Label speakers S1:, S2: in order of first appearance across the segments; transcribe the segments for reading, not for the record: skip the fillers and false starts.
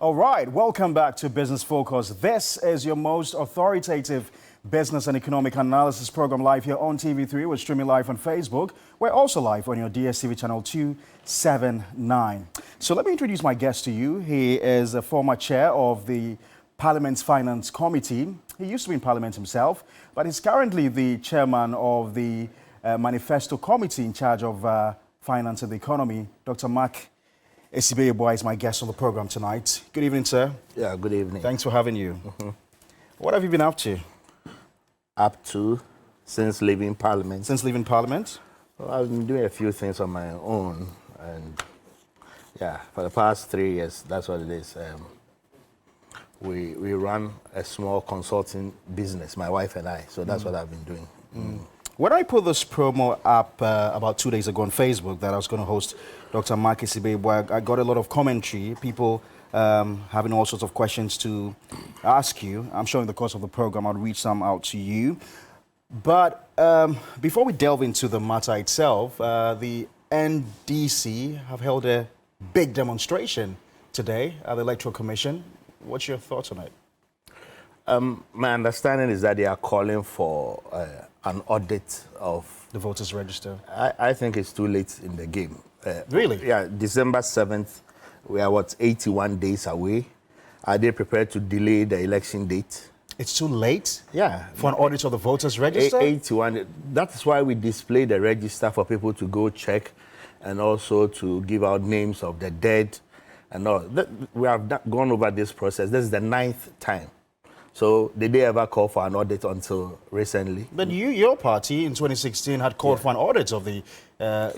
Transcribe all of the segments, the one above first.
S1: All right, welcome back to Business Focus. This is your most authoritative business and economic analysis program live here on TV3. We're streaming live on Facebook. We're also live on your DSTV channel 279. So let me introduce my guest to you. He is a former chair of the Parliament's Finance Committee. He used to be in Parliament himself, but he's currently the chairman of the Manifesto Committee in charge of finance and the economy. Dr. Assibey Yeboah is my guest on the program tonight. Good evening, sir.
S2: Yeah, good evening.
S1: Thanks for having you. What have you been up to?
S2: Since leaving Parliament.
S1: Since leaving Parliament?
S2: Well, I've been doing a few things on my own, and yeah, for the past 3 years, that's what it is. We run a small consulting business, my wife and I, so that's what I've been doing.
S1: When I put this promo up about 2 days ago on Facebook that I was going to host Dr. Assibey Yeboah, I got a lot of commentary, people having all sorts of questions to ask you. I'm sure in the course of the program I'll reach some out to you. But before we delve into the matter itself, the NDC have held a big demonstration today at the Electoral Commission. What's your thoughts on it?
S2: My understanding is that they are calling for an audit of
S1: the voters' register.
S2: I think it's too late in the game.
S1: Really?
S2: Yeah, December 7th, we are 81 days away. Are they prepared to delay the election date?
S1: It's too late?
S2: Yeah.
S1: For an audit of the voters' register?
S2: 81. That's why we display the register for people to go check and also to give out names of the dead and all. We have gone over this process. This is the 9th time. So did they ever call for an audit until recently?
S1: But your party in 2016 had called for an audit of the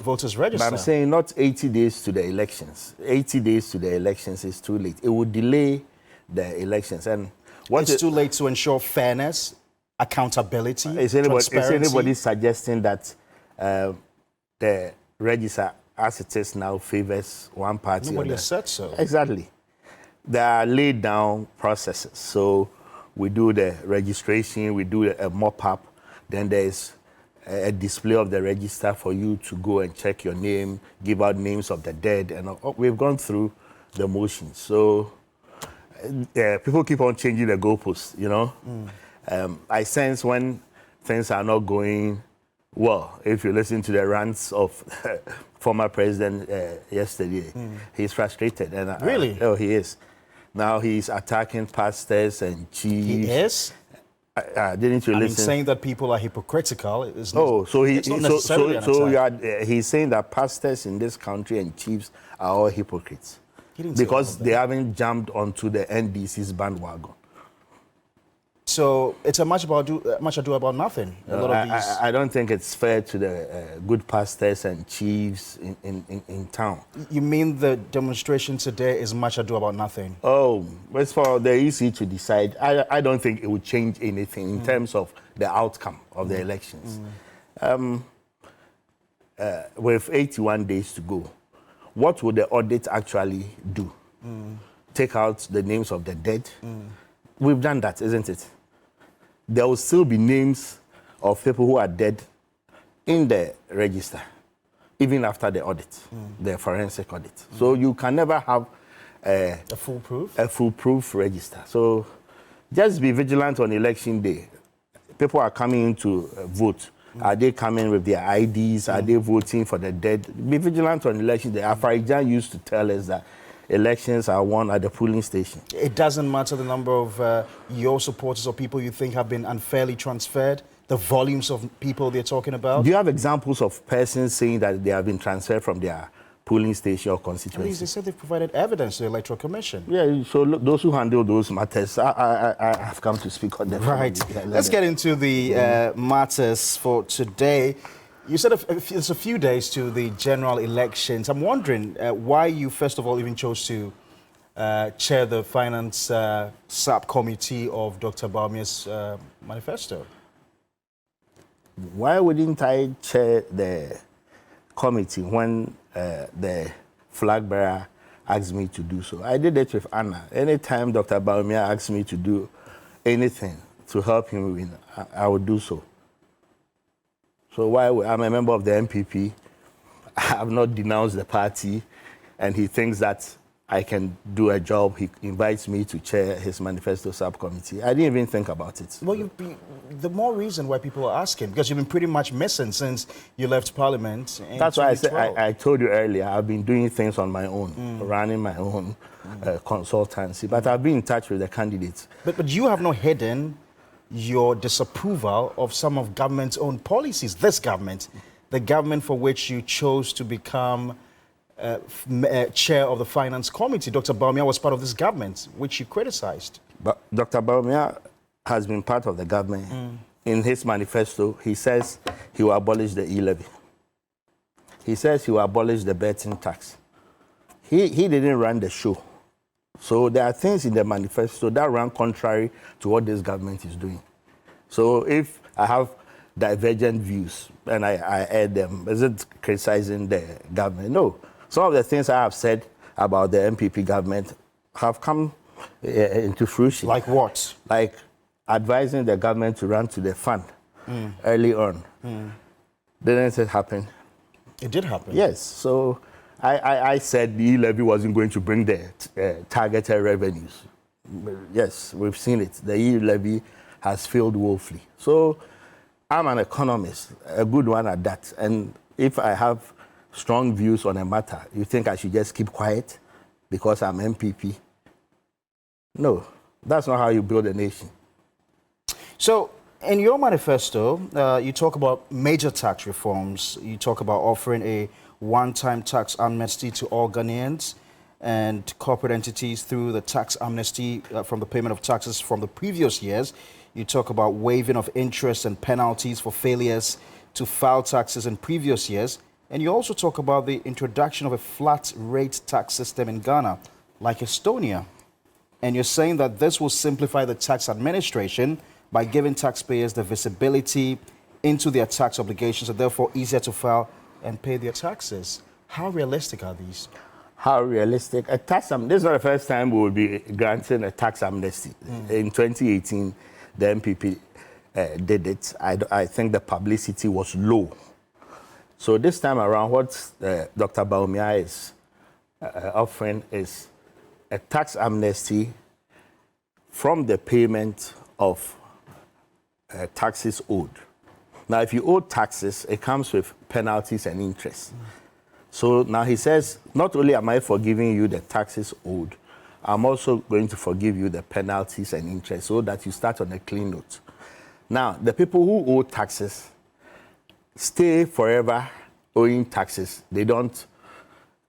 S1: voters' register.
S2: But I'm saying not 80 days to the elections. 80 days to the elections is too late. It would delay the elections. And
S1: it's too late to ensure fairness, accountability,
S2: is anybody suggesting that the register, as it is now, favors one party?
S1: Nobody has said so.
S2: Exactly. There are laid down processes. So we do the registration, we do a mop-up, then there's a display of the register for you to go and check your name, give out names of the dead, and we've gone through the motions. So people keep on changing the goalposts, you know. I sense when things are not going well, if you listen to the rants of former president yesterday, he's frustrated. And
S1: really?
S2: He is. Now he's attacking pastors and chiefs.
S1: He is?
S2: Didn't you listen?
S1: Saying that people are hypocritical is
S2: he's saying that pastors in this country and chiefs are all hypocrites because they haven't jumped onto the NDC's bandwagon.
S1: So it's a much ado about nothing.
S2: I don't think it's fair to the good pastors and chiefs in town.
S1: You mean the demonstration today is much ado about nothing?
S2: Oh, it's for the EC to decide. I don't think it would change anything in terms of the outcome of the elections. With 81 days to go, what would the audit actually do? Take out the names of the dead? We've done that, isn't it? There will still be names of people who are dead in the register, even after the audit, the forensic audit. So you can never have a foolproof register. So just be vigilant on election day. People are coming in to vote. Are they coming with their IDs? Are they voting for the dead? Be vigilant on election day. Afarijan used to tell us that elections are won at the polling station. It
S1: doesn't matter the number of your supporters or people you think have been unfairly transferred, the volumes of people they're talking about?
S2: Do you have examples of persons saying that they have been transferred from their polling station or constituency?
S1: They said they've provided evidence to the Electoral Commission.
S2: Yeah, so look, those who handle those matters, I have come to speak on them.
S1: Right. Let's get into the matters for today. You said it's a few days to the general elections. I'm wondering why you, first of all, even chose to chair the finance subcommittee of Dr. Bawumia's manifesto.
S2: Why wouldn't I chair the committee when the flag bearer asked me to do so? I did it with Anna. Anytime Dr. Bawumia asked me to do anything to help him win, I would do so. So while I'm a member of the MPP, I have not denounced the party, and he thinks that I can do a job. He invites me to chair his manifesto subcommittee. I didn't even think about it.
S1: Well, the more reason why people are asking, because you've been pretty much missing since you left Parliament in
S2: That's why I said
S1: 2012.
S2: I told you earlier, I've been doing things on my own, running my own consultancy, but I've been in touch with the candidates.
S1: But you have not hidden your disapproval of some of government's own policies. This government, the government for which you chose to become chair of the Finance Committee. Dr. Bawumia was part of this government, which you criticized.
S2: But Dr. Bawumia has been part of the government. In his manifesto, he says he will abolish the E-Levy. He says he will abolish the betting tax. He didn't run the show. So there are things in the manifesto that run contrary to what this government is doing. So if I have divergent views and I add them, is it criticizing the government? No. Some of the things I have said about the MPP government have come into fruition.
S1: Like what?
S2: Like advising the government to run to the fund early on. Didn't it happen?
S1: It did happen.
S2: Yes. So I said the E-Levy wasn't going to bring the targeted revenues. Yes, we've seen it. The E-Levy has failed woefully. So I'm an economist, a good one at that. And if I have strong views on a matter, you think I should just keep quiet because I'm MPP? No, that's not how you build a nation.
S1: So in your manifesto, you talk about major tax reforms. You talk about offering a one-time tax amnesty to all Ghanaians and corporate entities through the tax amnesty from the payment of taxes from the previous years. You talk about waiving of interest and penalties for failures to file taxes in previous years. And you also talk about the introduction of a flat rate tax system in Ghana, like Estonia. And you're saying that this will simplify the tax administration by giving taxpayers the visibility into their tax obligations and therefore easier to file and pay their taxes. How realistic are these?
S2: How realistic? This is not the first time we will be granting a tax amnesty. In 2018, the MPP did it. I think the publicity was low. So this time around, what Dr. Bawumia is offering is a tax amnesty from the payment of taxes owed. Now, if you owe taxes, it comes with penalties and interest. So now he says, not only am I forgiving you the taxes owed, I'm also going to forgive you the penalties and interest so that you start on a clean note. Now, the people who owe taxes stay forever owing taxes. They don't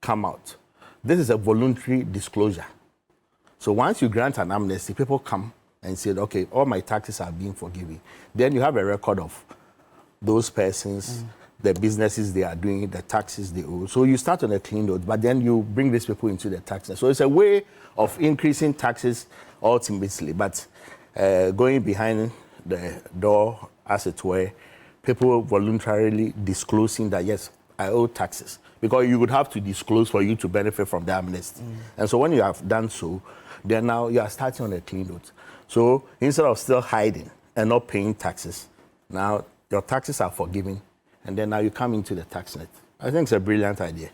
S2: come out. This is a voluntary disclosure. So once you grant an amnesty, people come and say, okay, all my taxes are being forgiven. Then you have a record of those persons, the businesses they are doing, the taxes they owe. So you start on a clean note, but then you bring these people into the taxes. So it's a way of increasing taxes ultimately, but going behind the door, as it were, people voluntarily disclosing that, yes, I owe taxes. Because you would have to disclose for you to benefit from the amnesty. And so when you have done so, then now you are starting on a clean note. So instead of still hiding and not paying taxes, now your taxes are forgiven, and then now you come into the tax net. I think it's a brilliant idea.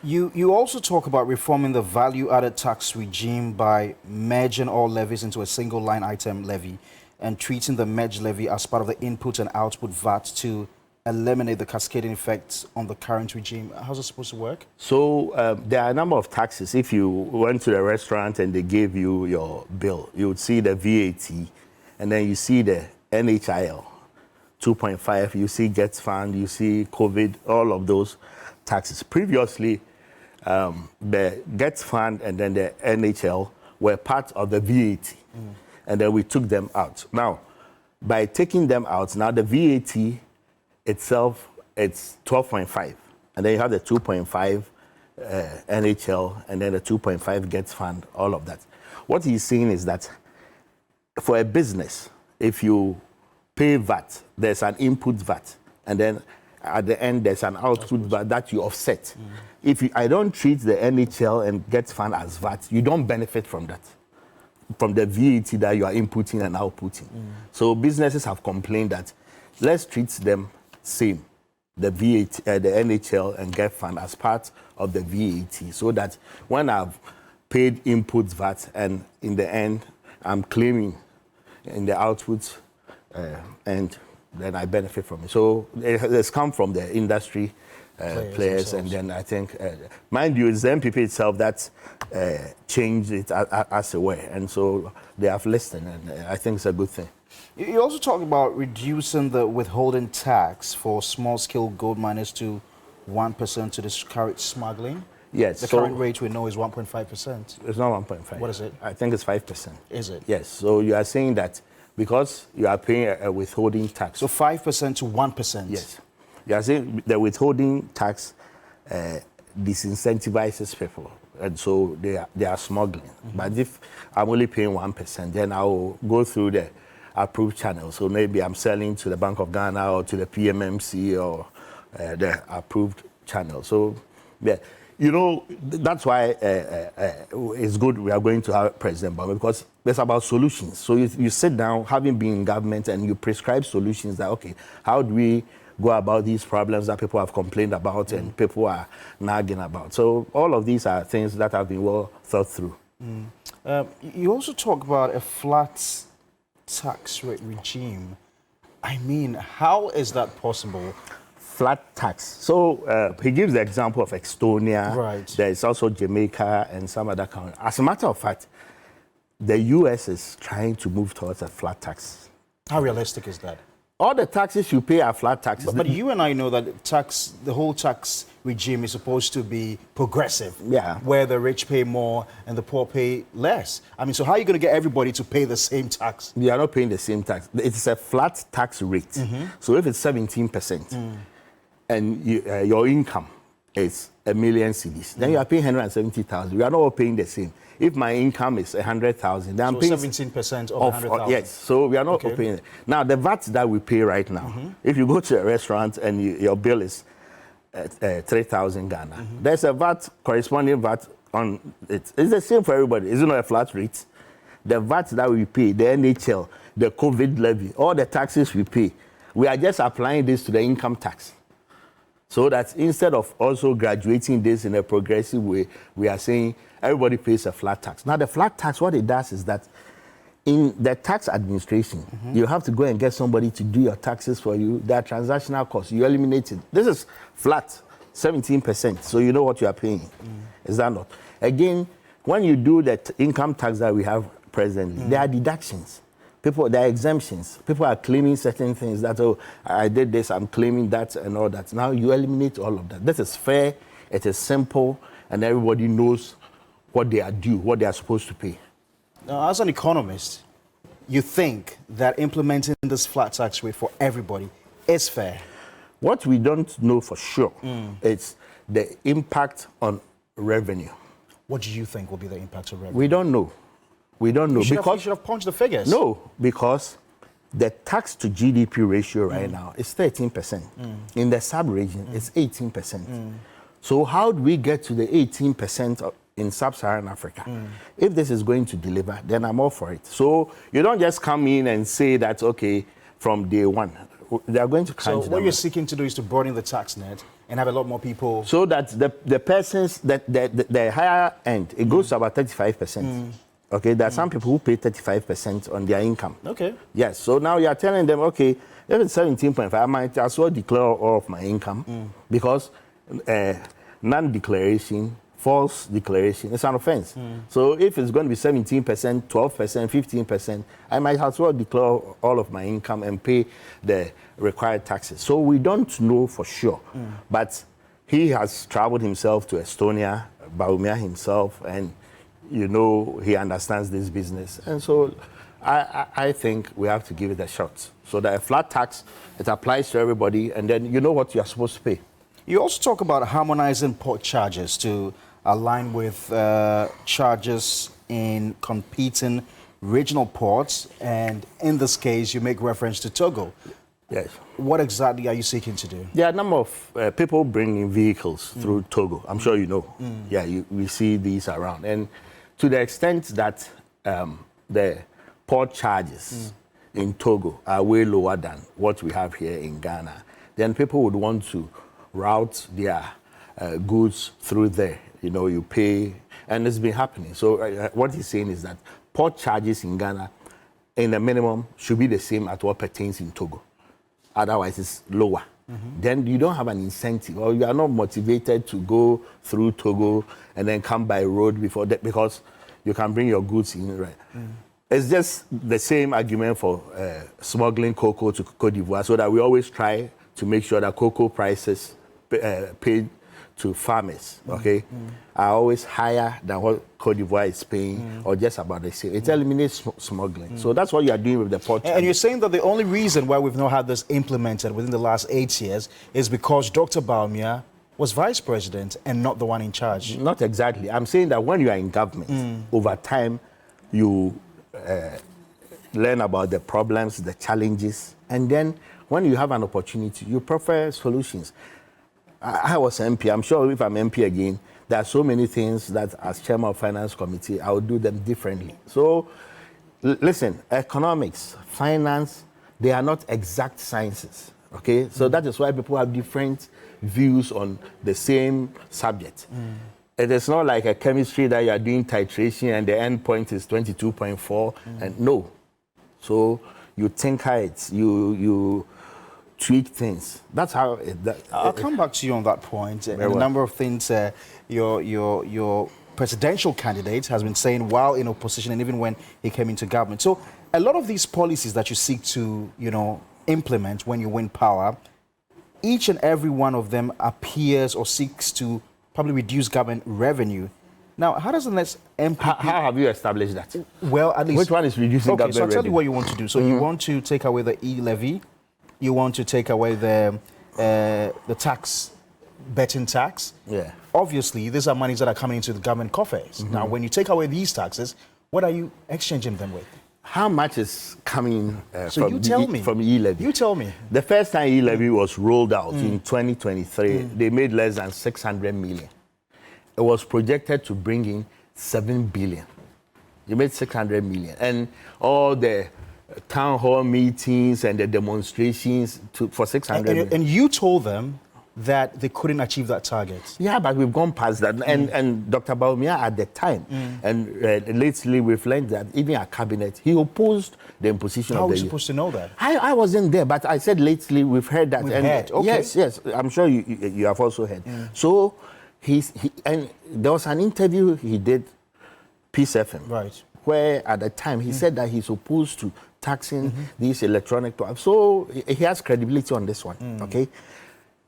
S1: You also talk about reforming the value-added tax regime by merging all levies into a single line item levy and treating the merged levy as part of the input and output VAT to eliminate the cascading effects on the current regime. How's it supposed to work? So
S2: there are a number of taxes. If you went to the restaurant and they gave you your bill, you would see the VAT, and then you see the NHIL, 2.5, you see Gets Fund, you see COVID, all of those taxes. Previously, the Gets Fund and then the NHL were part of the VAT, and then we took them out. Now, by taking them out, now the VAT itself, it's 12.5, and then you have the 2.5 NHL, and then the 2.5 Gets Fund, all of that. What he's saying is that for a business, if you pay VAT, there's an input VAT, and then at the end there's an output VAT that you offset. If I don't treat the NHL and Gets Fund as VAT, you don't benefit from that, from the VAT that you are inputting and outputting. So businesses have complained that let's treat them same, the VAT, the NHL and Gets Fund as part of the VAT, so that when I've paid input VAT, and in the end, I'm claiming in the output, and then I benefit from it. So it has come from the industry players, and then I think, mind you, it's the MPP itself that changed it as a way, and so they have listened, and I think it's a good thing.
S1: You also talk about reducing the withholding tax for small-scale gold miners to 1% to discourage smuggling.
S2: Yes.
S1: The current rate we know is 1.5%.
S2: It's not 1.5.
S1: What is it?
S2: I think it's 5%.
S1: Is it?
S2: Yes. So you are saying that because you are paying a withholding tax.
S1: So 5% to 1%?
S2: Yes. You are saying the withholding tax disincentivizes people, and so they are smuggling. Mm-hmm. But if I'm only paying 1%, then I will go through the approved channel. So maybe I'm selling to the Bank of Ghana or to the PMMC or the approved channel. So, yeah, you know, that's why it's good we are going to have President Obama, because it's about solutions. So you sit down, having been in government, and you prescribe solutions that, okay, how do we go about these problems that people have complained about and people are nagging about? So all of these are things that have been well thought through.
S1: You also talk about a flat tax rate regime. I mean, how is that possible?
S2: Flat tax. So he gives the example of Estonia.
S1: Right.
S2: There is also Jamaica and some other countries. As a matter of fact, the US is trying to move towards a flat tax.
S1: How realistic is that?
S2: All the taxes you pay are flat taxes.
S1: But you and I know that the whole tax regime is supposed to be progressive.
S2: Yeah.
S1: Where the rich pay more and the poor pay less. I mean, so how are you going to get everybody to pay the same tax?
S2: You are not paying the same tax. It's a flat tax rate. Mm-hmm. So if it's 17%, and your income is 1 million cedis, then you are paying 170,000. We are not all paying the same. If my income is 100,000, then I'm paying
S1: 17% of 100,000.
S2: Yes, so we are not all paying it. Now the VAT that we pay right now, if you go to a restaurant and your bill is 3,000 Ghana, there's a VAT, corresponding VAT on it. It's the same for everybody. It's not a flat rate. The VAT that we pay, the NHL, the COVID levy, all the taxes we pay, we are just applying this to the income tax. So that instead of also graduating this in a progressive way, we are saying everybody pays a flat tax. Now, the flat tax, what it does is that in the tax administration, you have to go and get somebody to do your taxes for you. There are transactional costs. You eliminate it. This is flat, 17%. So you know what you are paying. Is that not? Again, when you do that income tax that we have presently, there are deductions. There are exemptions. People are claiming certain things that, oh, I did this, I'm claiming that and all that. Now you eliminate all of that. This is fair, it is simple, and everybody knows what they are due, what they are supposed to pay.
S1: Now, as an economist, you think that implementing this flat tax rate for everybody is fair?
S2: What we don't know for sure is the impact on revenue.
S1: What do you think will be the impact on revenue?
S2: We don't know. We don't know.
S1: You should have punched the figures.
S2: No, because the tax to GDP ratio right now is 13%. In the sub-region, it's 18%. So how do we get to the 18% in sub-Saharan Africa? If this is going to deliver, then I'm all for it. So you don't just come in and say that, okay, from day one. They are going to crunch.
S1: So what you're seeking to do is to broaden the tax net and have a lot more people.
S2: So that the persons, the higher end, it goes to about 35%. Okay, there are some people who pay 35% on their income.
S1: Okay.
S2: Yes, so now you are telling them, okay, if it's 17.5, I might as well declare all of my income because non-declaration, false declaration, is an offense. So if it's going to be 17%, 12%, 15%, I might as well declare all of my income and pay the required taxes. So we don't know for sure, but he has traveled himself to Estonia, Baumia himself, and you know, he understands this business. And so I think we have to give it a shot. So that a flat tax, it applies to everybody, and then you know what you're supposed to pay.
S1: You also talk about harmonizing port charges to align with charges in competing regional ports. And in this case, you make reference to Togo.
S2: Yes.
S1: What exactly are you seeking to do?
S2: There are a number of people bringing vehicles through Togo. I'm sure you know. Yeah, we see these around. And to the extent that the port charges in Togo are way lower than what we have here in Ghana, then people would want to route their goods through there. You know, you pay, And it's been happening. So what he's saying is that port charges in Ghana, in the minimum, should be the same at what pertains in Togo. Otherwise, it's lower. Then you don't have an incentive, or you are not motivated to go through Togo and then come by road before that, because you can bring your goods in, right? It's just the same argument for smuggling cocoa to Cote d'Ivoire, so that we always try to make sure that cocoa prices paid to farmers, okay, are always higher than what Cote d'Ivoire is paying, or just about the same. It eliminates smuggling. So that's what you are doing with the port.
S1: And you're saying that the only reason why we've not had this implemented within the last 8 years is because Dr. Bawumia was vice president and not the one in charge.
S2: Not exactly. I'm saying that when you are in government, over time, you learn about the problems, the challenges, and then when you have an opportunity, you prefer solutions. I was MP. I'm sure if I'm MP again, there are so many things that as chairman of finance committee, I would do them differently. So, listen, economics, finance, they are not exact sciences, okay? So that is why people have different views on the same subject. It is not like a chemistry that you are doing titration and the end point is 22.4, and no. So you tinker it, you tweak things. That's how
S1: I'll come back to you on that point. And a number of things your presidential candidate has been saying while in opposition and even when he came into government. So a lot of these policies that you seek to, implement when you win power, each and every one of them appears or seeks to probably reduce government revenue. Now, how does the next MPP...
S2: How have you established that?
S1: Well, at least...
S2: Which one is reducing government revenue?
S1: So I'll tell you what you want to do. So you want to take away the E-Levy, you want to take away the tax, betting tax.
S2: Yeah.
S1: Obviously, these are monies that are coming into the government coffers. Now, when you take away these taxes, what are you exchanging them with?
S2: How much is coming
S1: from
S2: E-Levy?
S1: You tell me.
S2: The first time E-Levy was rolled out in 2023, they made less than 600 million. It was projected to bring in 7 billion. You made 600 million. And all the town hall meetings and the demonstrations for 600 million.
S1: And you told them that they couldn't achieve that target.
S2: Yeah, but we've gone past that. And Dr. Bawumia at the time, and lately we've learned that even at cabinet, he opposed the imposition
S1: How
S2: of the...
S1: are we supposed to know that?
S2: I wasn't there, but I said lately we've heard that.
S1: We've heard, okay.
S2: Yes, I'm sure you have also heard. So and there was an interview he did, Peace FM,
S1: right,
S2: where at the time he said that he's opposed to taxing these electronic products. So he has credibility on this one, okay?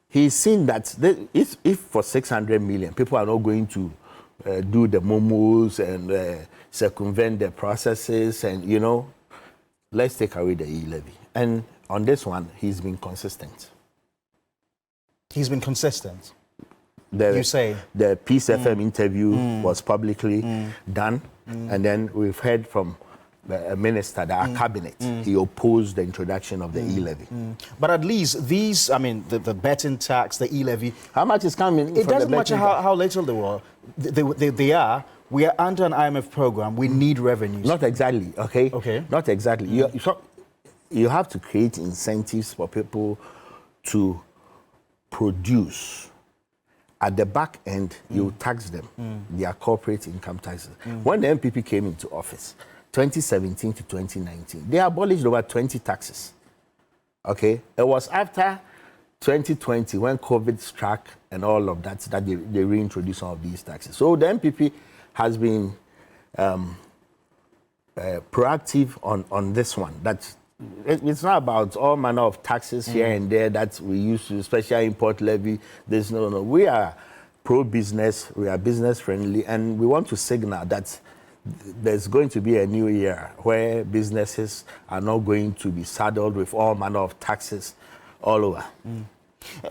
S2: He's seen that if for 600 million, people are not going to do the momos and circumvent the processes and, let's take away the E-Levy. And on this one, he's been consistent. He's been consistent? You say? The Peace FM interview was publicly done, and then we've heard from the minister, the cabinet, he opposed the introduction of the E-Levy.
S1: But at least these, the betting tax, the E-Levy...
S2: How much is coming?
S1: It doesn't matter how little they were. They are. We are under an IMF program. We need revenues.
S2: Not exactly, okay?
S1: Okay.
S2: Not exactly. You have to create incentives for people to produce. At the back end, you tax them, their corporate income taxes. When the MPP came into office, 2017 to 2019, they abolished over 20 taxes. Okay? It was after 2020, when COVID struck and all of that, that they reintroduced some of these taxes. So the MPP has been proactive on this one. That it's not about all manner of taxes here and there that we used to, special import levy. There's no. We are pro-business, we are business friendly, and we want to signal that there's going to be a new era where businesses are not going to be saddled with all manner of taxes all over.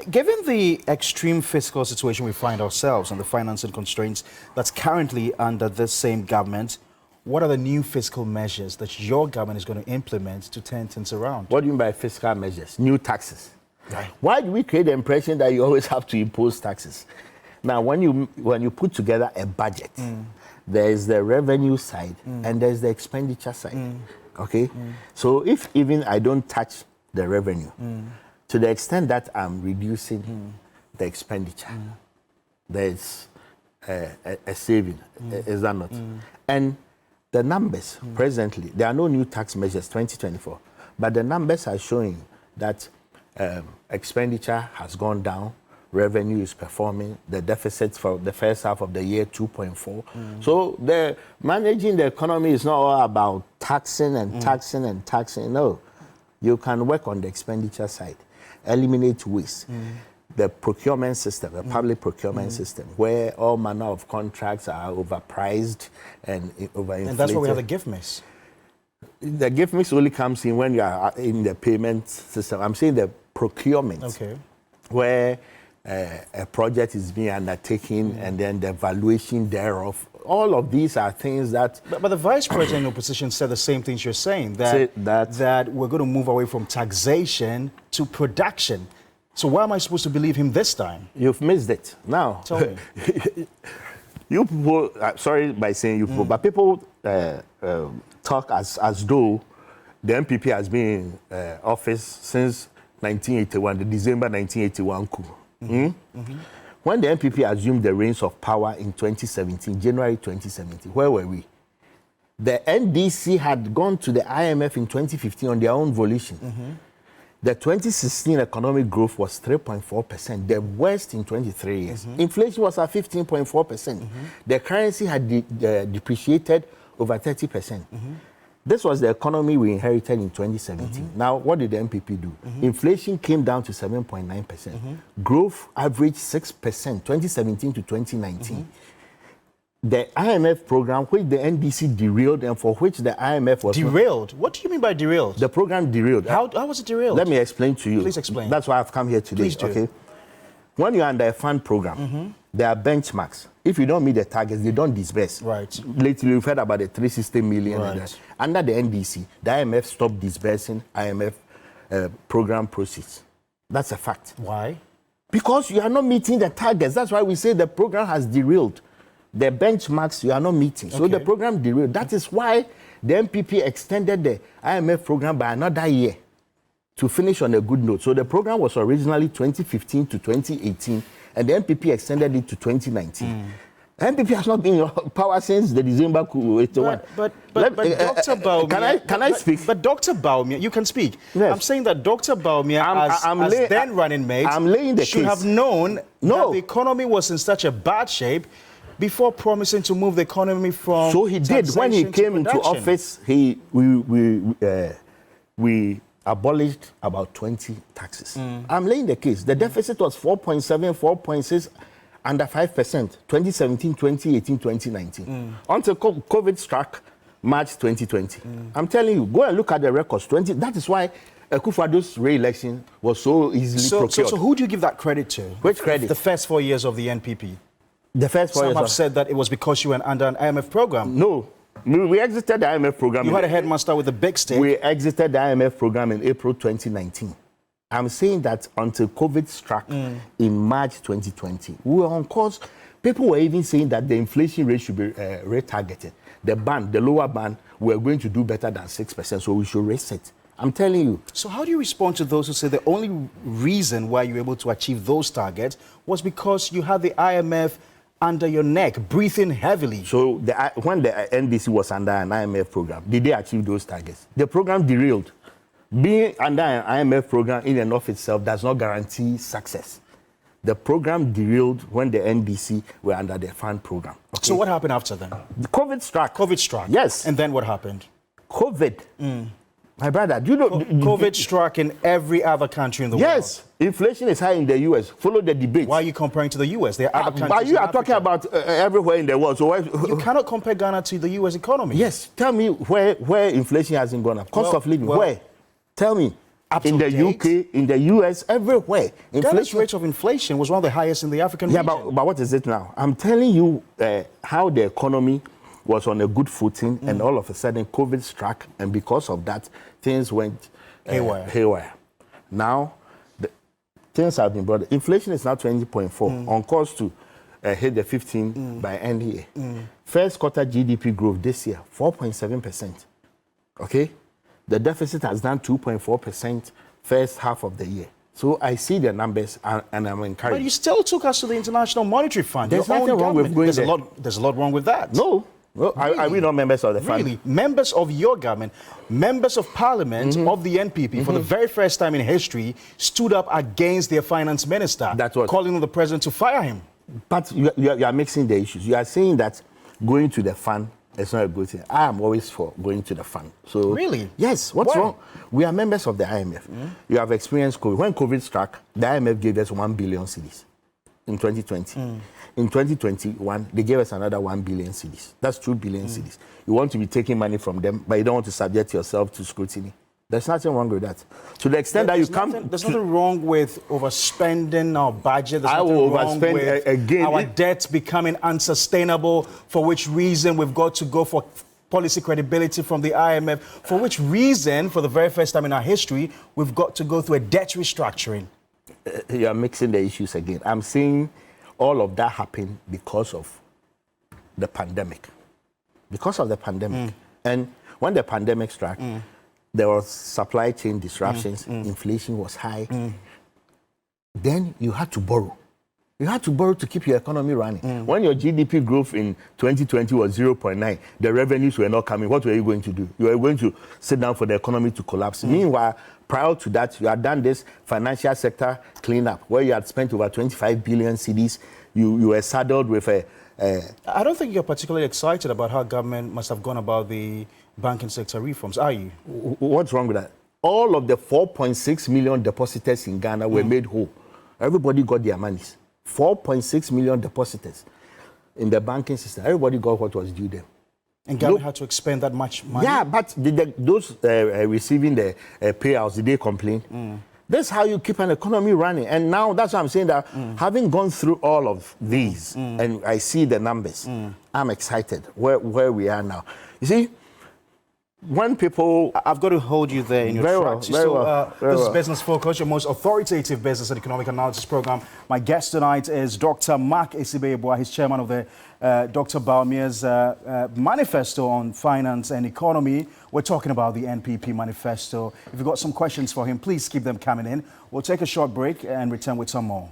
S1: Given the extreme fiscal situation we find ourselves and the financing constraints that's currently under this same government, what are the new fiscal measures that your government is going to implement to turn things around?
S2: What do you mean by fiscal measures? New taxes.
S1: Right.
S2: Why do we create the impression that you always have to impose taxes? Now, when you put together a budget, there is the revenue side and there's the expenditure side. Okay? So if even I don't touch the revenue, to the extent that I'm reducing the expenditure, there's a saving, is that not? And the numbers presently, there are no new tax measures 2024, but the numbers are showing that expenditure has gone down, revenue is performing, the deficit for the first half of the year 2.4. So managing the economy is not all about taxing and taxing and taxing. No, you can work on the expenditure side, eliminate waste. The procurement system, the public procurement system, where all manner of contracts are overpriced and overinflated.
S1: And that's why we have the gift miss.
S2: The gift mix only comes in when you are in the payment system. I'm saying the procurement, where a project is being undertaken and then the valuation thereof. All of these are things that...
S1: But the Vice President in opposition said the same things you're saying, that we're going to move away from taxation to production. So why am I supposed to believe him this time?
S2: You've missed it. Now,
S1: tell me.
S2: You people, sorry by saying you people, but people talk as though the MPP has been in office since 1981, the December 1981 coup. When the MPP assumed the reins of power in 2017, January 2017, where were we? The NDC had gone to the IMF in 2015 on their own volition. The 2016 economic growth was 3.4%, the worst in 23 years. Inflation was at 15.4%. The currency had depreciated over 30%. This was the economy we inherited in 2017. Now, what did the MPP do? Inflation came down to 7.9%. Growth averaged 6%, 2017 to 2019. The IMF program, which the NDC derailed and for which the IMF was...
S1: Derailed? What do you mean by derailed?
S2: The program derailed.
S1: How was it derailed?
S2: Let me explain to you.
S1: Please explain.
S2: That's why I've come here today.
S1: Please do.
S2: Okay? When you're under a fund program, there are benchmarks. If you don't meet the targets, they don't disburse.
S1: Right.
S2: Lately, we've heard about the 360 million.
S1: Right.
S2: Under the NDC, the IMF stopped disbursing IMF program proceeds. That's a fact.
S1: Why?
S2: Because you are not meeting the targets. That's why we say the program has derailed. The benchmarks you are not meeting. So the program derailed. That is why the MPP extended the IMF program by another year to finish on a good note. So the program was originally 2015 to 2018, and the MPP extended it to 2019. MPP has not been in power since the December coup 81.
S1: But Dr. Bawumia...
S2: Can I speak?
S1: But Dr. Bawumia, you can speak.
S2: Yes.
S1: I'm saying that Dr. Bawumia, as then running mate, should have known that the economy was in such a bad shape before promising to move the economy from...
S2: So he did. When he came into office, we abolished about 20 taxes. I'm laying the case. The deficit was 4.7, 4.6, under 5%, 2017, 2018, 2019. Until COVID struck March 2020. I'm telling you, go and look at the records. That is why Akufo-Addo's re-election was so easily procured.
S1: So who do you give that credit to?
S2: Which credit?
S1: The first 4 years of the NPP.
S2: The first 4 years.
S1: Some have said that it was because you were under an IMF program.
S2: No. We exited the IMF program.
S1: You had a headmaster with a big stake.
S2: We exited the IMF program in April 2019. I'm saying that until COVID struck in March 2020, we were on course. People were even saying that the inflation rate should be retargeted. The lower band, we're going to do better than 6%, so we should raise it. I'm telling you.
S1: So how do you respond to those who say the only reason why you were able to achieve those targets was because you had the IMF under your neck, breathing heavily?
S2: So when the NDC was under an IMF program, did they achieve those targets? The program derailed. Being under an IMF program in and of itself does not guarantee success. The program derailed when the NDC were under the fund program. Okay?
S1: So what happened after then?
S2: The COVID struck.
S1: COVID struck?
S2: Yes.
S1: And then what happened?
S2: COVID. My brother, do you know...
S1: COVID struck in every other country in the world.
S2: Yes. Inflation is high in the U.S. Follow the debate.
S1: Why are you comparing to the U.S.? There are other countries
S2: but you
S1: in
S2: are talking about everywhere in the world. So why...
S1: You cannot compare Ghana to the U.S. economy.
S2: Yes. Tell me where inflation hasn't gone up. Cost of living, where? Tell me. In the UK, in the US, everywhere.
S1: Ghana's rate of inflation was one of the highest in the African region.
S2: Yeah, but what is it now? I'm telling you how the economy was on a good footing and all of a sudden COVID struck, and because of that, things went haywire. Now, things have been brought. Inflation is now 20.4, on course to hit the 15 by end year. First quarter GDP growth this year, 4.7%. Okay? The deficit has done 2.4% first half of the year. So I see the numbers and I'm encouraged.
S1: But you still took us to the International Monetary Fund.
S2: There's nothing wrong with going there.
S1: There's a lot wrong with that.
S2: No. Well,
S1: really?
S2: Are we not members of the fund?
S1: Really? Members of your government, members of parliament of the NPP, for the very first time in history, stood up against their finance minister, calling on the president to fire him.
S2: But you are mixing the issues. You are saying that going to the fund is not a good thing. I am always for going to the fund. So
S1: really?
S2: Yes. What's wrong? We are members of the IMF. You have experienced COVID. When COVID struck, the IMF gave us 1 billion cedis in 2020. In 2021, they gave us another 1 billion cedis. That's 2 billion cedis. You want to be taking money from them, but you don't want to subject yourself to scrutiny. There's nothing wrong with that. To the extent that you come...
S1: There's nothing wrong with overspending our budget. There's
S2: I will overspend again.
S1: Our debt becoming unsustainable, for which reason we've got to go for policy credibility from the IMF, for which reason, for the very first time in our history, we've got to go through a debt restructuring.
S2: You are mixing the issues again. I'm saying all of that happened because of the pandemic. Because of the pandemic. And when the pandemic struck, there was supply chain disruptions, inflation was high. Then you had to borrow. You had to borrow to keep your economy running. When your GDP growth in 2020 was 0.9, the revenues were not coming. What were you going to do? You were going to sit down for the economy to collapse. Meanwhile, prior to that, you had done this financial sector cleanup where you had spent over 25 billion cedis. You were saddled with a...
S1: I don't think you're particularly excited about how government must have gone about the banking sector reforms, are you?
S2: What's wrong with that? All of the 4.6 million depositors in Ghana were made whole. Everybody got their monies. 4.6 million depositors in the banking system. Everybody got what was due them.
S1: And government had to expend that much money?
S2: Yeah, but those receiving the payouts, did they complain? That's how you keep an economy running. And now that's why I'm saying that having gone through all of these, and I see the numbers, I'm excited where we are now. You see, when people...
S1: I've got to hold you there in your tracks. This is Business Focus, your most authoritative business and economic analysis program. My guest tonight is Dr. Mark Assibey Yeboah. He's chairman of the Dr. Bawumia's Manifesto on Finance and Economy. We're talking about the NPP Manifesto. If you've got some questions for him, please keep them coming in. We'll take a short break and return with some more.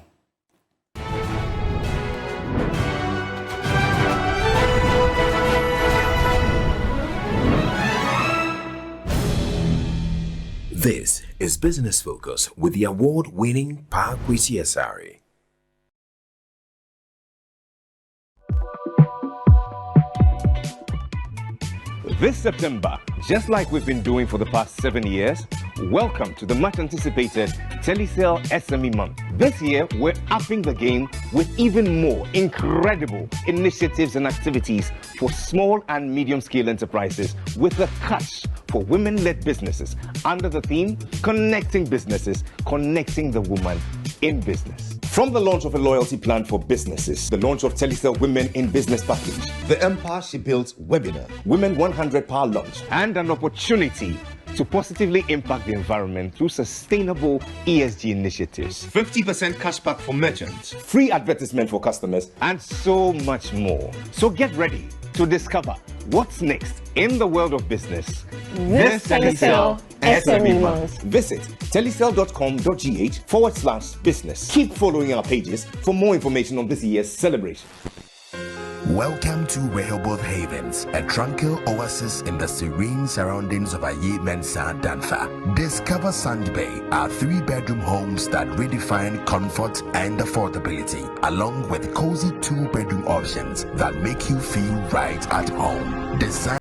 S3: This is Business Focus with the award-winning Parkwesi Asari.
S4: This September, just like we've been doing for the past 7 years, welcome to the much-anticipated Telecel SME Month. This year, we're upping the game with even more incredible initiatives and activities for small and medium-scale enterprises with a touch for women-led businesses under the theme, Connecting Businesses, Connecting the Woman in Business. From the launch of a loyalty plan for businesses, the launch of Telecel Women in Business Package, the Empire She Builds webinar, Women 100 Power Launch, and an opportunity to positively impact the environment through sustainable ESG initiatives.
S5: 50% cashback for merchants,
S4: free advertisement for customers, and so much more. So get ready to discover what's next in the world of business.
S6: This Telecel SME Month.
S4: Visit telecel.com.gh/business. Keep following our pages for more information on this year's celebration.
S3: Welcome to Rehoboth Havens, a tranquil oasis in the serene surroundings of Aye Mensa Danfa. Discover Sand Bay, our 3-bedroom homes that redefine comfort and affordability, along with cozy 2-bedroom options that make you feel right at home. Design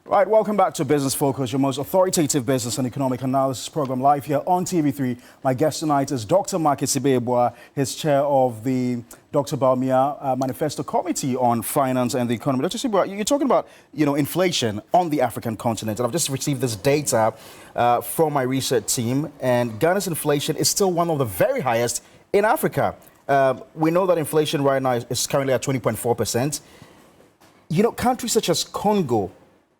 S1: Right, welcome back to Business Focus, your most authoritative business and economic analysis program, live here on TV3. My guest tonight is Dr. Mark Assibey Yeboah. He's chair of the Dr. Bawumia Manifesto Committee on Finance and the Economy. Dr. Assibey, you're talking about, inflation on the African continent, and I've just received this data from my research team, and Ghana's inflation is still one of the very highest in Africa. We know that inflation right now is currently at 20.4%. Countries such as Congo,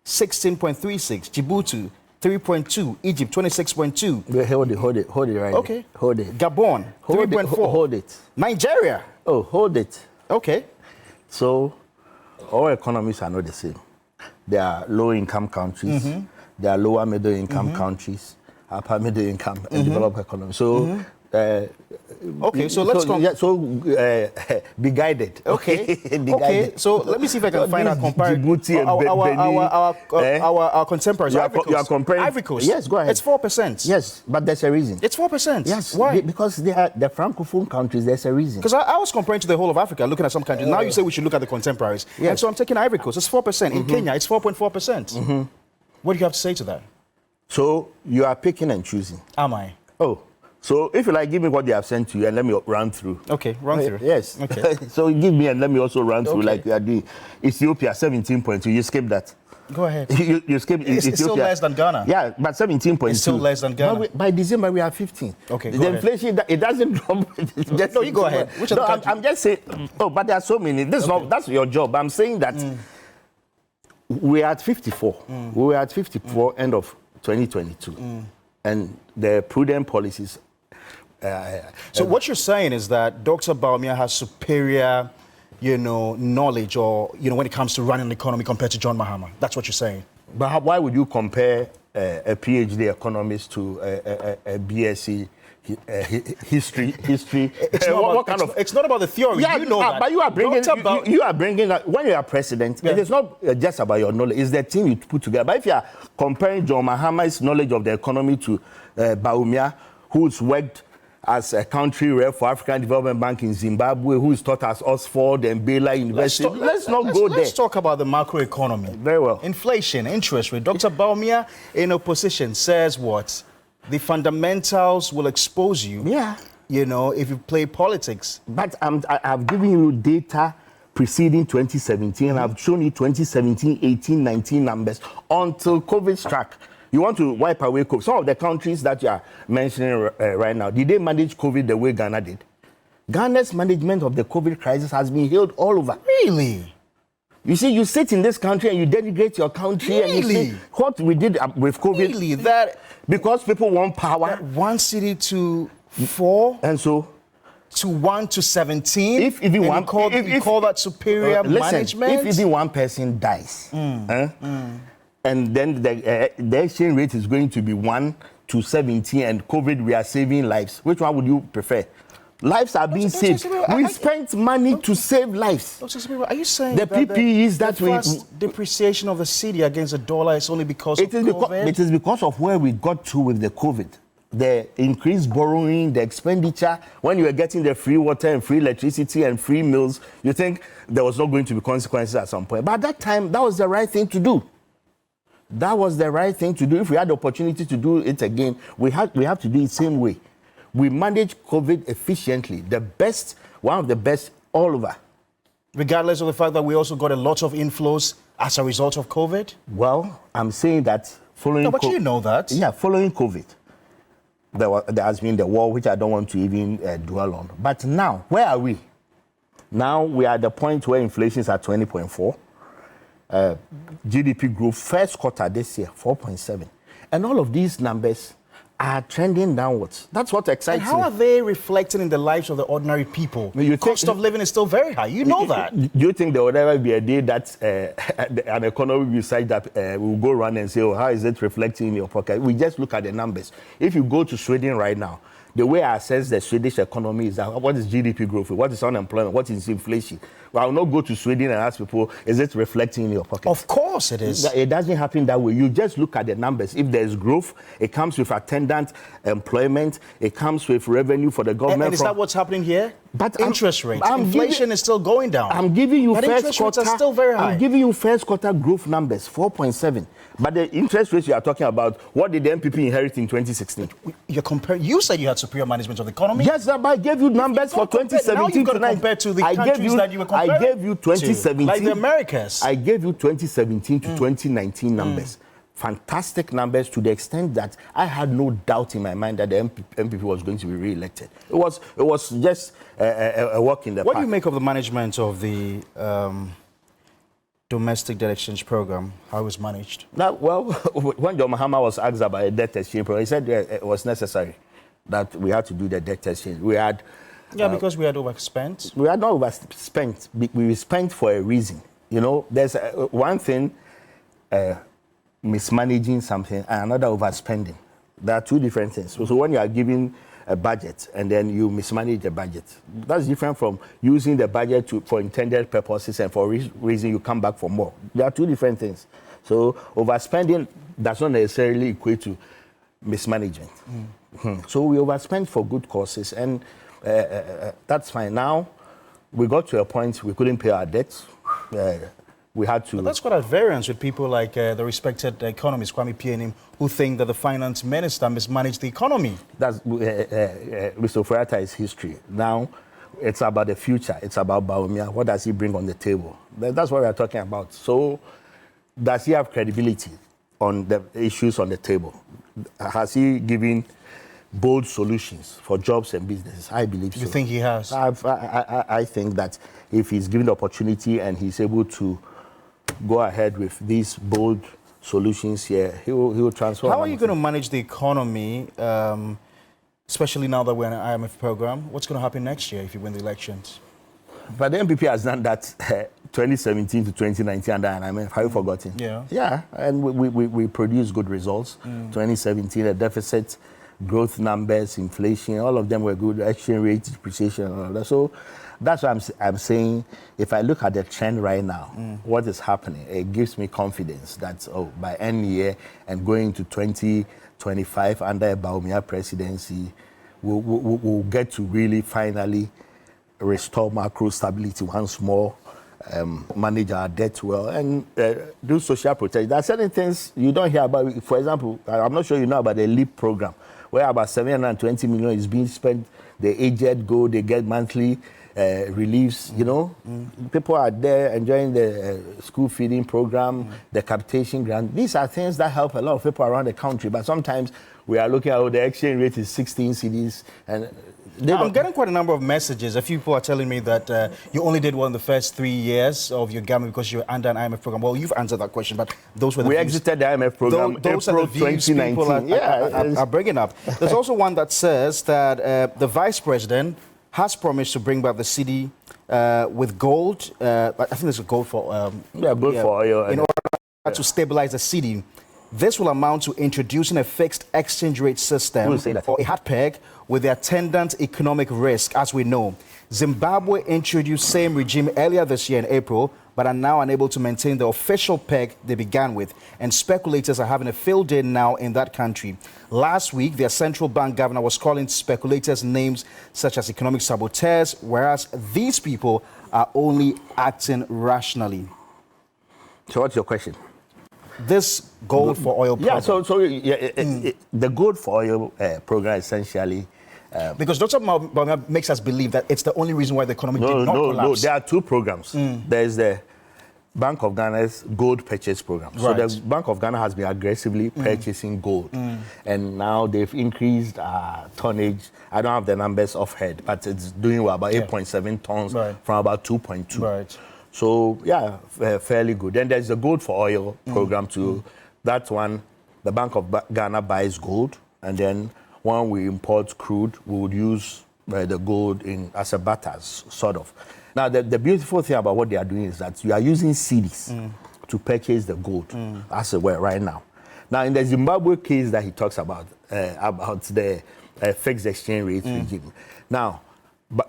S1: 16.36, Djibouti 3.2, Egypt 26.2.
S2: Hold it right.
S1: Okay.
S2: Hold it.
S1: Gabon 3.4.
S2: Hold it.
S1: Nigeria.
S2: Oh, hold it.
S1: Okay.
S2: So all economies are not the same. There are low-income countries, there are lower middle-income countries, upper middle-income and developed economies. So,
S1: okay, so let's
S2: be guided.
S1: Okay,
S2: Be
S1: okay.
S2: guided.
S1: So let me see if I can find a comparison. Our contemporaries.
S2: You are comparing
S1: Ivory Coast.
S2: Yes, go ahead.
S1: It's 4%.
S2: Yes, but there's a reason.
S1: It's 4%.
S2: Yes,
S1: Why?
S2: because they are the francophone countries. There's a reason.
S1: Because I was comparing to the whole of Africa, looking at some countries. Now you say we should look at the contemporaries.
S2: Yes.
S1: And so I'm taking Ivory Coast. It's 4%. In Kenya, it's 4.4%. What do you have to say to that?
S2: So you are picking and choosing.
S1: Am I?
S2: Oh, so if you like, give me what they have sent to you and let me run through.
S1: Okay, run through.
S2: Yes.
S1: Okay.
S2: So give me and let me also run through
S1: Okay.
S2: like you are doing. Ethiopia, 17.2. You skip that.
S1: Go ahead.
S2: You skip
S1: It's
S2: Ethiopia.
S1: still less than Ghana.
S2: Yeah, but 17.2.
S1: It's still less than Ghana.
S2: By December, we are 15.
S1: Okay,
S2: the
S1: go ahead.
S2: inflation, it doesn't drop.
S1: No, you go ahead. Which other country?
S2: I'm just saying, but there are so many. This is not, that's your job. I'm saying that we are at 54. We were at 54 end of 2022. And the prudent policies.
S1: So what you're saying is that Dr. Bawumia has superior, knowledge or, when it comes to running an economy compared to John Mahama. That's what you're saying.
S2: But why would you compare a PhD economist to a BSc history?
S1: It's not about the theory.
S2: Yeah,
S1: you know that.
S2: But you are bringing that when you are president.
S1: Yeah.
S2: It is not just about your knowledge. It's the thing you put together. But if you are comparing John Mahama's knowledge of the economy to Bawumia, who's worked as a country rep for African Development Bank in Zimbabwe, who's taught at Oxford and Baylor University. Let's not go there.
S1: Let's talk about the macroeconomy.
S2: Very well.
S1: Inflation, interest rate. Dr. Bawumia, in opposition, says what? The fundamentals will expose you.
S2: Yeah.
S1: If you play politics.
S2: But I've given you data preceding 2017, and I've shown you 2017, 18, 19 numbers until COVID struck. You want to wipe away COVID. Some of the countries that you are mentioning right now, did they manage COVID the way Ghana did? Ghana's management of the COVID crisis has been hailed all over.
S1: Really?
S2: You see, you sit in this country and you denigrate your country and you say what we did with COVID.
S1: Really? That
S2: because people want power.
S1: One city to 4
S2: and so
S1: to 1 to 17.
S2: If even one
S1: call that superior management.
S2: If even one person dies, and then the exchange rate is going to be 1 to 17, and COVID we are saving lives. Which one would you prefer? Lives are being saved. We spent money to save lives.
S1: Are you saying
S2: the PPEs
S1: that the fast depreciation of the cedi against the dollar is only because of COVID?
S2: It is because of where we got to with the COVID. The increased borrowing, the expenditure. When you were getting the free water and free electricity and free meals, you think there was not going to be consequences at some point. But at that time, that was the right thing to do. That was the right thing to do. If we had the opportunity to do it again, we have to do it the same way. We managed COVID efficiently, one of the best all over.
S1: Regardless of the fact that we also got a lot of inflows as a result of COVID?
S2: Well, I'm saying that following...
S1: No, but you know that.
S2: Yeah, following COVID, there has been the war, which I don't want to even dwell on. But now, where are we? Now we are at the point where inflation is at 20.4. GDP growth first quarter this year, 4.7. And all of these numbers are trending downwards. That's what excites me.
S1: And how are they reflecting in the lives of the ordinary people? Cost of living is still very high. You know that.
S2: Do you think there will ever be a day that an economy will decide that will go around and say, how is it reflecting in your pocket? We just look at the numbers. If you go to Sweden right now, the way I assess the Swedish economy is that what is GDP growth, what is unemployment, what is inflation. Well, I will not go to Sweden and ask people, is it reflecting in your pocket?
S1: Of course it is.
S2: It doesn't happen that way. You just look at the numbers. If there's growth, it comes with attendant employment, it comes with revenue for the government.
S1: And is that what's happening here?
S2: But
S1: interest rates. Inflation is still going down.
S2: I'm giving you
S1: but
S2: first quarter.
S1: Are still very high.
S2: I'm giving you first quarter growth numbers, 4.7. But the interest rates you are talking about, what did the MPP inherit in 2016?
S1: You said you had superior management of the economy.
S2: Yes, but I gave you numbers for 2017
S1: to 9. Compare to the countries that you were comparing.
S2: I gave you 2017.
S1: Like the Americas.
S2: I gave you 2017 to 2019 numbers. Fantastic numbers to the extent that I had no doubt in my mind that the MPP was going to be re-elected. It was just a walk in the park.
S1: What do you make of the management of the domestic debt exchange program? How it was managed?
S2: Now, well, when John Mahama was asked about a debt exchange program, he said it was necessary that we had to do the debt exchange. We had...
S1: because we had overspent.
S2: We had not overspent. We spent for a reason. You know, there's one thing, mismanaging something, and another overspending. There are two different things. So when you are giving a budget and then you mismanage the budget, that's different from using the budget for intended purposes and for reason you come back for more. There are two different things. So overspending does not necessarily equate to mismanagement. So we overspend for good causes, and that's fine. Now, we got to a point we couldn't pay our debts. We had to...
S1: But that's quite at variance with people like the respected economist, Kwame Pianim, who think that the finance minister mismanaged the economy.
S2: That's Mr. Furata's history. Now, it's about the future. It's about Bawumia. What does he bring on the table? That's what we're talking about. So, does he have credibility on the issues on the table? Has he given bold solutions for jobs and businesses? I believe so.
S1: You think he has?
S2: I think that if he's given the opportunity and he's able to go ahead with these bold solutions here, he will transform.
S1: How are you going to manage the economy, especially now that we're in an IMF program? What's going to happen next year if you win the elections?
S2: But the MPP has done that 2017 to 2019 under IMF. Have you forgotten?
S1: Yeah.
S2: Yeah, and we produced good results. 2017, the deficit, growth numbers, inflation, all of them were good. Exchange rate depreciation, and all that. So that's what I'm saying. If I look at the trend right now, what is happening, it gives me confidence that by end year and going to 2025 under a Bawumia presidency, we'll get to really finally restore macro stability once more, manage our debt well, and do social protection. There are certain things you don't hear about. For example, I'm not sure you know about the LEAP program, where about 720 million is being spent. The aged go, they get monthly reliefs, you know. People are there enjoying the school feeding program, the capitation grant. These are things that help a lot of people around the country, but sometimes we are looking at the exchange rate is 16 cedis, and I'm
S1: getting quite a number of messages. A few people are telling me that you only did well in the first 3 years of your government because you were under an IMF program. Well, you've answered that question, but those were the
S2: we
S1: views.
S2: exited the IMF program
S1: those
S2: April
S1: are the views
S2: 2019.
S1: people are bringing up. There's also one that says that the vice president has promised to bring back the cedi with gold. I think there's a gold for
S2: for oil
S1: in order to stabilize the cedi. This will amount to introducing a fixed exchange rate system or a hard peg with the attendant economic risk. As we know, Zimbabwe introduced same regime earlier this year in April, but are now unable to maintain the official peg they began with. And speculators are having a field day now in that country. Last week, their central bank governor was calling speculators names such as economic saboteurs, whereas these people are only acting rationally.
S2: So what's your question?
S1: This gold for oil program.
S2: Yeah, the gold for oil program essentially...
S1: because Dr. Bawumia makes us believe that it's the only reason why the economy did not collapse.
S2: No, there are two programs. There's the Bank of Ghana's gold purchase program. So the Bank of Ghana has been aggressively purchasing gold. And now they've increased tonnage. I don't have the numbers offhand, but it's doing well, about 8.7 tons from about 2.2.
S1: Right.
S2: So, yeah, fairly good. Then there's the gold for oil program too. That one, the Bank of Ghana buys gold, and then when we import crude, we would use the gold as a barter, sort of. Now, the beautiful thing about what they are doing is that you are using cedis to purchase the gold, as it were, right now. Now, in the Zimbabwe case that he talks about the fixed exchange rate regime. Now,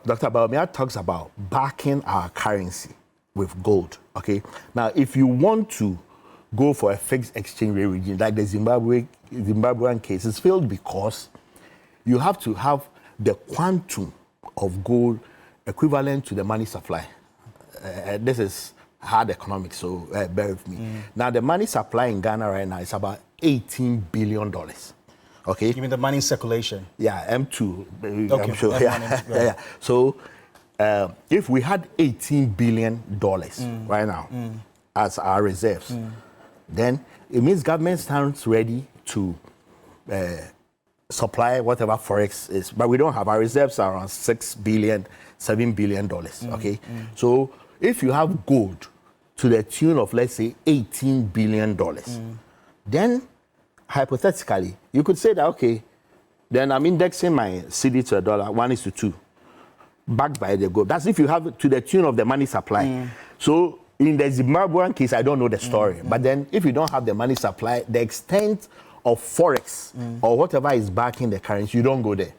S2: Dr. Bawumia talks about backing our currency with gold, okay? Now, if you want to go for a fixed exchange rate regime, like the Zimbabwean case, it's failed because you have to have the quantum of gold equivalent to the money supply. This is hard economics, so bear with me. Now, the money supply in Ghana right now is about $18 billion. Okay?
S1: You mean the money in circulation?
S2: Yeah, M2,
S1: okay.
S2: I'm sure. Yeah. So, if we had $18 billion right now as our reserves, then it means government stands ready to supply whatever forex is. But we don't have. Our reserves are around $6 billion, $7 billion, okay? So if you have gold to the tune of, let's say, $18 billion, then hypothetically, you could say that, okay, then I'm indexing my cedi to a dollar, 1:2. Backed by the gold. That's if you have it to the tune of the money supply. So In the Zimbabwean case, I don't know the story. But then if you don't have the money supply, the extent of Forex or whatever is backing the currency, you don't go there.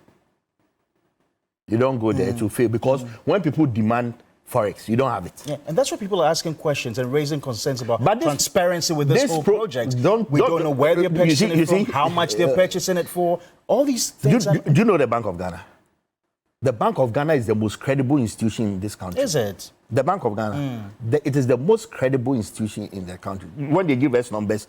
S2: You don't go there to fail because when people demand Forex, you don't have it.
S1: Yeah, and that's why people are asking questions and raising concerns about
S2: But
S1: transparency with this whole project. We don't know where they're purchasing it from, how much they're purchasing it for, all these things.
S2: Do you know the Bank of Ghana? The Bank of Ghana is the most credible institution in this country.
S1: Is it?
S2: The Bank of Ghana. It is the most credible institution in the country. When they give us numbers,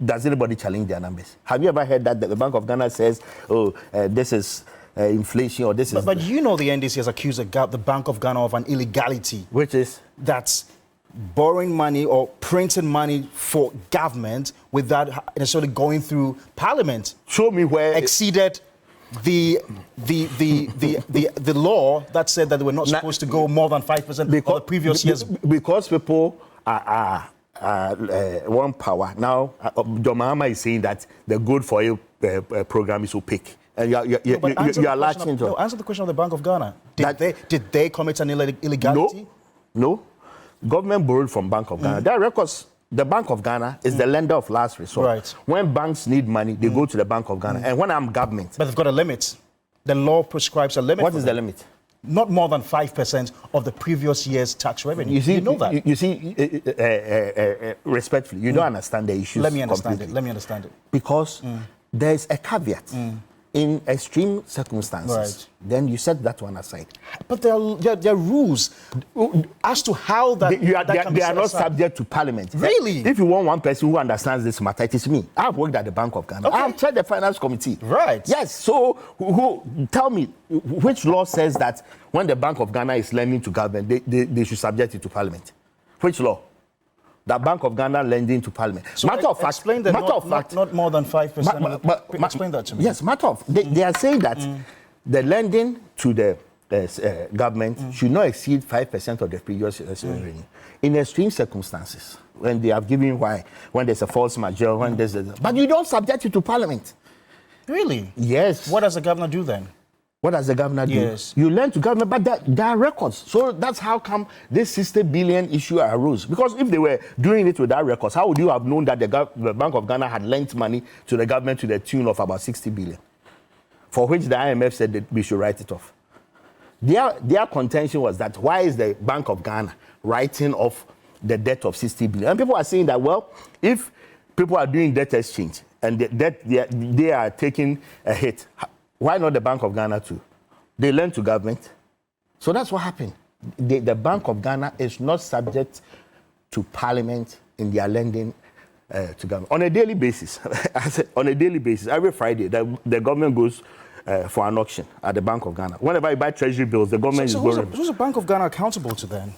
S2: does anybody challenge their numbers? Have you ever heard that the Bank of Ghana says, oh, this is inflation or this is...
S1: But you know the NDC has accused the Bank of Ghana of an illegality.
S2: Which is?
S1: That's borrowing money or printing money for government without necessarily going through Parliament.
S2: Show me where...
S1: Exceeded the law that said that they were not supposed to go more than 5% of the previous years.
S2: Because people are one power. Now, John Mahama is saying that the good for you program is opaque. And you are latching into...
S1: No, answer the question of the Bank of Ghana. Did they commit an illegality?
S2: No. Government borrowed from Bank of Ghana. There are records. The Bank of Ghana is the lender of last resort.
S1: Right.
S2: When banks need money, they go to the Bank of Ghana. And when I'm government...
S1: But they've got a limit. The law prescribes a limit.
S2: What is the limit?
S1: Not more than 5% of the previous year's tax revenue. You know that.
S2: You see, respectfully, you don't understand the issues.
S1: Let me understand it.
S2: Because there's a caveat. In extreme circumstances, then you set that one aside.
S1: But there are rules as to how that
S2: they are not subject to Parliament.
S1: Really?
S2: If you want one person who understands this matter, it is me. I've worked at the Bank of Ghana.
S1: Okay.
S2: I've chaired the Finance Committee.
S1: Right.
S2: Yes. So, tell me, which law says that when the Bank of Ghana is lending to government, they should subject it to Parliament? Which law? The Bank of Ghana lending to Parliament.
S1: So not more than 5%. Explain that to me.
S2: Yes, they are saying that the lending to the government should not exceed 5% of the previous year's revenue. In extreme circumstances, when they have given when there's a force majeure, when there's but you don't subject it to Parliament.
S1: Really?
S2: Yes.
S1: What does the governor do then?
S2: What does the governor do?
S1: Yes.
S2: You lend to government, but there are records. So that's how come this 60 billion issue arose. Because if they were doing it without records, how would you have known that the Bank of Ghana had lent money to the government to the tune of about 60 billion? For which the IMF said that we should write it off. Their contention was that why is the Bank of Ghana writing off the debt of 60 billion? And people are saying that, well, if people are doing debt exchange and they are taking a hit, why not the Bank of Ghana too? They lend to government. So that's what happened. The Bank of Ghana is not subject to Parliament in their lending to government. On a daily basis, every Friday, the government goes for an auction at the Bank of Ghana. Whenever you buy treasury bills, the government is borrowing.
S1: Who's the Bank of Ghana accountable to then?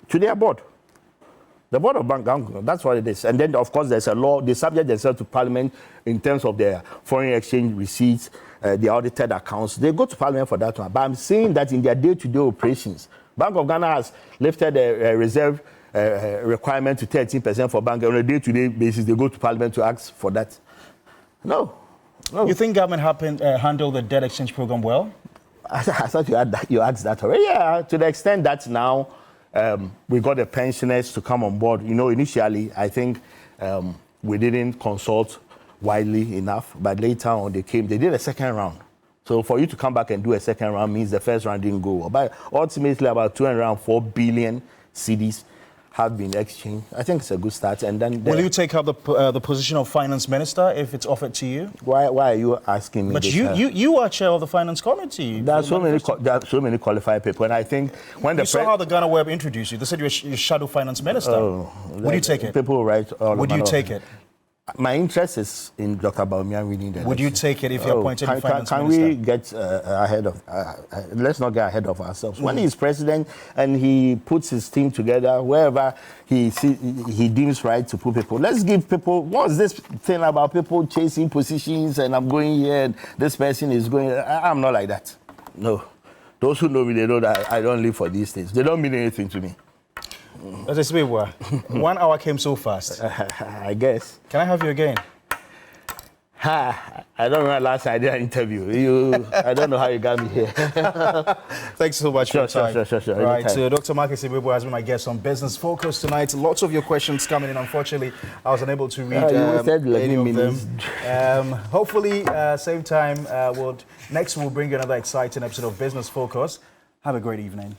S2: To their board. The board of Bank of Ghana, that's what it is. And then, of course, there's a law. They subject themselves to Parliament in terms of their foreign exchange receipts, the audited accounts. They go to Parliament for that one. But I'm saying that in their day-to-day operations, Bank of Ghana has lifted a reserve requirement to 13% for bank. On a day-to-day basis, they go to Parliament to ask for that. No.
S1: You think government handled the debt exchange program well?
S2: I thought you asked that already. Yeah, to the extent that now we got the pensioners to come on board. You know, initially, I think we didn't consult widely enough, but later on they did a second round. So for you to come back and do a second round means the first round didn't go well. But ultimately, about 204 billion cedis have been exchanged. I think it's a good start. And then
S1: will you take up the position of finance minister if it's offered to you?
S2: Why are you asking me?
S1: But you are chair of the finance committee.
S2: There are so many qualified people, and I think when
S1: you saw how the Ghana Web introduced you, they said you're shadow finance minister.
S2: Oh,
S1: would you take it?
S2: People write all.
S1: Would you take it?
S2: My interest is in Dr. Bawumia winning the election.
S1: Would you take it if you're appointed finance minister?
S2: Can we get ahead of... let's not get ahead of ourselves. When he's president and he puts his team together, wherever he deems right to put people, let's give people... What's this thing about people chasing positions and I'm going here and this person is going... I'm not like that. No. Those who know me, they know that I don't live for these things. They don't mean anything to me.
S1: Assibey Yeboah, 1 hour came so fast.
S2: I guess.
S1: Can I have you again?
S2: I don't remember last I did an interview. I don't know how you got me here.
S1: Thanks so much for your time.
S2: Sure.
S1: Right,
S2: Anytime.
S1: so Dr. Assibey Yeboah has been my guest on Business Focus tonight. Lots of your questions coming in. Unfortunately, I was unable to read any of them. Hopefully, same time, next we'll bring you another exciting episode of Business Focus. Have a great evening.